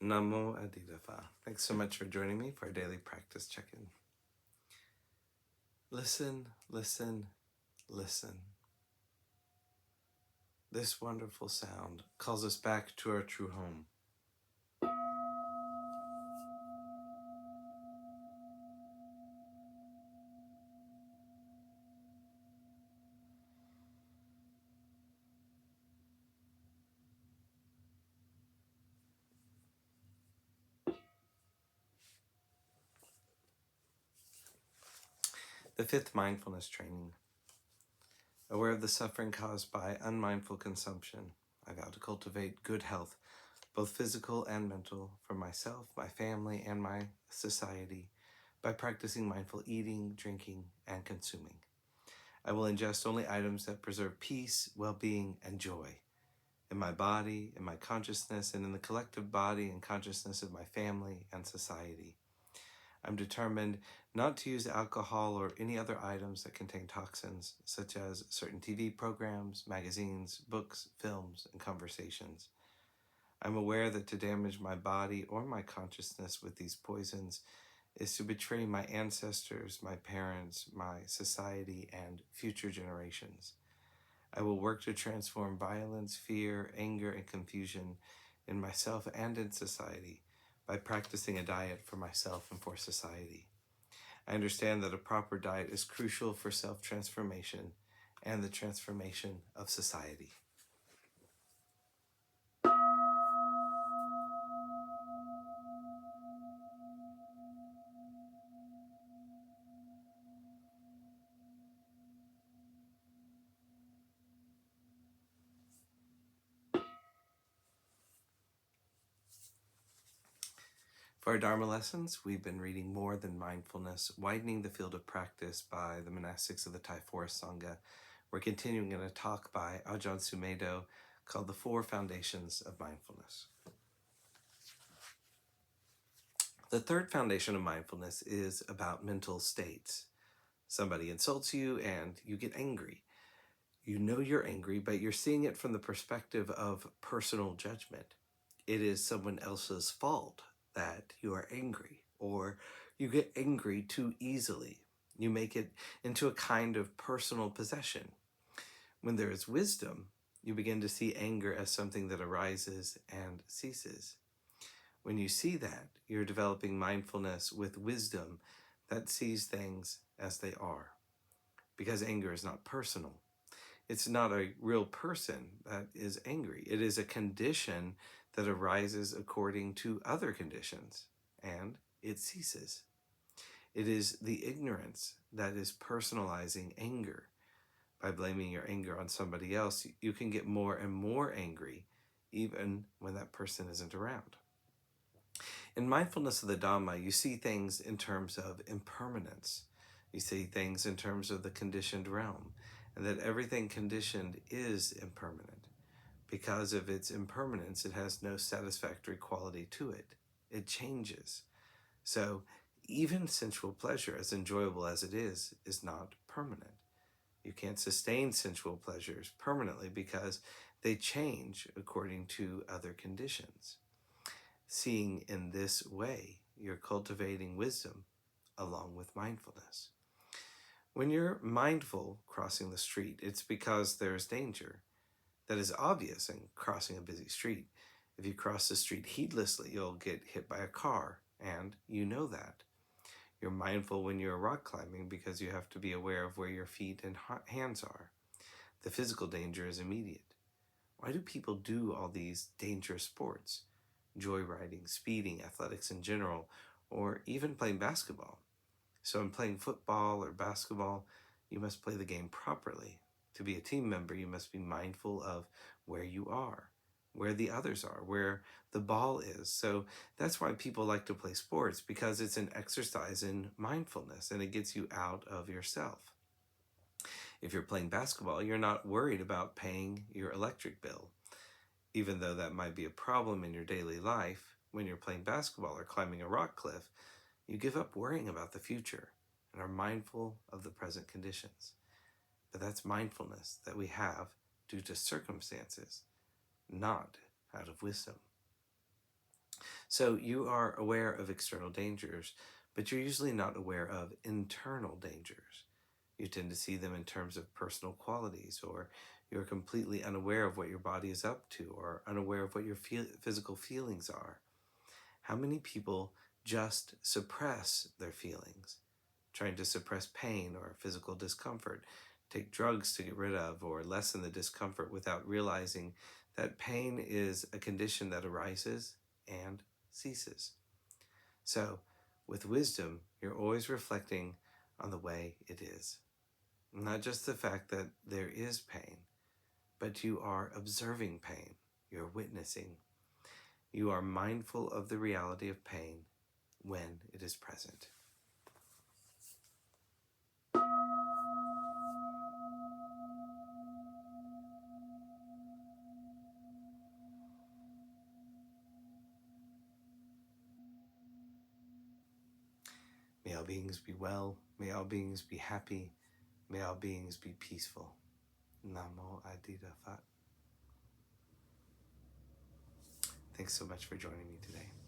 Namo Adidafa. Thanks so much for joining me for our daily practice check-in. Listen, listen, listen. This wonderful sound calls us back to our true home. The fifth mindfulness training. Aware of the suffering caused by unmindful consumption, I vow to cultivate good health, both physical and mental, for myself, my family, and my society, by practicing mindful eating, drinking, and consuming. I will ingest only items that preserve peace, well-being, and joy in my body, in my consciousness, and in the collective body and consciousness of my family and society. I'm determined not to use alcohol or any other items that contain toxins, such as certain TV programs, magazines, books, films, and conversations. I'm aware that to damage my body or my consciousness with these poisons is to betray my ancestors, my parents, my society, and future generations. I will work to transform violence, fear, anger, and confusion in myself and in society by practicing a diet for myself and for society. I understand that a proper diet is crucial for self-transformation and the transformation of society. For our Dharma lessons, we've been reading More Than Mindfulness, Widening the Field of Practice by the Monastics of the Thai Forest Sangha. We're continuing in a talk by Ajahn Sumedho called The Four Foundations of Mindfulness. The third foundation of mindfulness is about mental states. Somebody insults you and you get angry. You know you're angry, but you're seeing it from the perspective of personal judgment. It is someone else's fault that you are angry, or you get angry too easily. You make it into a kind of personal possession. When there is wisdom, you begin to see anger as something that arises and ceases. When you see that, you're developing mindfulness with wisdom that sees things as they are. Because anger is not personal. It's not a real person that is angry. It is a condition that arises according to other conditions, and it ceases. It is the ignorance that is personalizing anger. By blaming your anger on somebody else, you can get more and more angry, even when that person isn't around. In mindfulness of the Dhamma, you see things in terms of impermanence. You see things in terms of the conditioned realm, and that everything conditioned is impermanent. Because of its impermanence, it has no satisfactory quality to it. It changes. So even sensual pleasure, as enjoyable as it is not permanent. You can't sustain sensual pleasures permanently because they change according to other conditions. Seeing in this way, you're cultivating wisdom along with mindfulness. When you're mindful crossing the street, it's because there's danger that is obvious in crossing a busy street. If you cross the street heedlessly, you'll get hit by a car, and you know that. You're mindful when you're rock climbing because you have to be aware of where your feet and hands are. The physical danger is immediate. Why do people do all these dangerous sports? Joyriding, speeding, athletics in general, or even playing basketball. So in playing football or basketball, you must play the game properly. To be a team member, you must be mindful of where you are, where the others are, where the ball is. So that's why people like to play sports, because it's an exercise in mindfulness and it gets you out of yourself. If you're playing basketball, you're not worried about paying your electric bill. Even though that might be a problem in your daily life, when you're playing basketball or climbing a rock cliff, you give up worrying about the future and are mindful of the present conditions. But that's mindfulness that we have due to circumstances, not out of wisdom. So you are aware of external dangers, but you're usually not aware of internal dangers. You tend to see them in terms of personal qualities, or you're completely unaware of what your body is up to, or unaware of what your physical feelings are. How many people just suppress their feelings, trying to suppress pain or physical discomfort, take drugs to get rid of or lessen the discomfort without realizing that pain is a condition that arises and ceases? So, with wisdom, you're always reflecting on the way it is. Not just the fact that there is pain, but you are observing pain. You're witnessing. You are mindful of the reality of pain when it is present. May all beings be well. May all beings be happy. May all beings be peaceful. Namo Adida Phat. Thanks so much for joining me today.